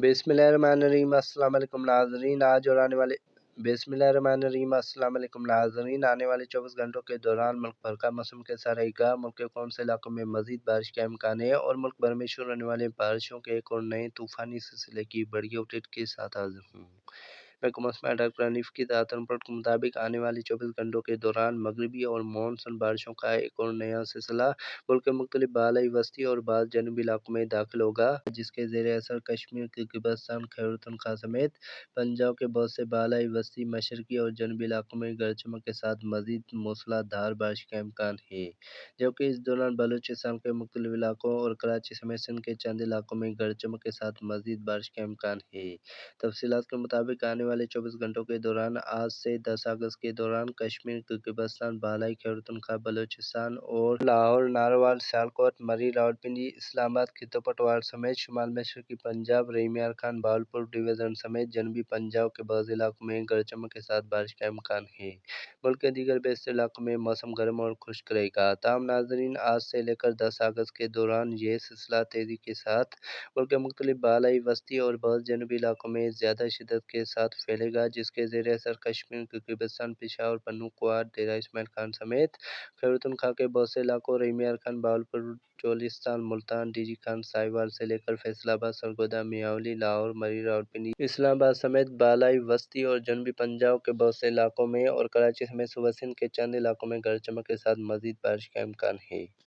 बिस्मिल्लाहिर्रहमानिर्रहीम। अस्सलाम वालेकुम नाज़रीन। आने वाले 24 घंटों के दौरान मुल्क भर का मौसम कैसा रहेगा, मुल्क के कौन से इलाकों में मज़ीद बारिश का इम्कान है और मुल्क भर में शुरू होने वाले बारिशों के एक और नए तूफ़ानी सिलसिले की बड़ी अपडेट के साथ हाज़िर हूँ। महकमा मौसम डॉक्टर हनीफ की ताज़ा रिपोर्ट के मुताबिक आने वाले 24 घंटों के दौरान मगरबी और मानसून बारिशों का एक और नया सिलसिला मुल्क के मुख्तलिफ बालाई वस्ती और बाद जनूबी इलाकों में दाखिल होगा, जिसके ज़ेर असर कश्मीर, गिलगित-बल्तिस्तान, खैबर पख्तूनख्वा समेत पंजाब के बहुत से बालाई वस्ती, मशरकी और जनूबी इलाकों में गरज चमक के साथ मज़ीद मूसलाधार बारिश का इम्कान है, जबकि इस दौरान बलूचिस्तान के मुख्तलिफ इलाकों और कराची समेत सिंध के चंद इलाकों में गरज चमक के साथ मज़ीद बारिश का इम्कान है। तफसीलात के मुताबिक आने वाले 24 घंटों के दौरान आज से 10 अगस्त के दौरान कश्मीर, गिलगित-बल्तिस्तान, बालाई खैबर पख्तूनख्वा, बलूचिस्तान और लाहौर, नारोवाल, सियालकोट, मरी, रावलपिंडी, इस्लामाबाद, खित्तो पटवार समेत शुमाल मशरकी पंजाब, रहीम खान, बहावलपुर डिवीज़न समेत जनूबी पंजाब के बाज़ इलाकों में गरज चमक के साथ बारिश का इम्कान है। मुल्क के दीगर बेशतर इलाकों में मौसम गर्म और खुश्क रहेगा। ताहम नाज़रीन, आज से लेकर 10 अगस्त के दौरान यह सिलसिला तेज़ी के साथ मुल्क के मुख्तलिफ बालाई वस्ती और बहुत जनूबी इलाकों में ज़्यादा शिद्दत के साथ फैलेगा, जिसके ज़ेर असर कश्मीर, गिलगित-बल्तिस्तान, पेशावर, पन्नूं, डेरा इस्माइल खान समेत खैबर पख्तूनख्वा के बहुत से इलाकों, रहीम खान, बहावलपुर, चोलिस्तान, मुल्तान, डीजी खान, साहिवाल से लेकर फैसलाबाद, सरगोदा, मियावली, लाहौर, मरी, रावलपिंडी, इस्लामाबाद समेत बालाई वस्ती और जनूबी पंजाब के बहुत से इलाकों में और कराची समेत सूबा सिंध के चंद इलाकों में गरज चमक के साथ मज़ीद बारिश का इम्कान है।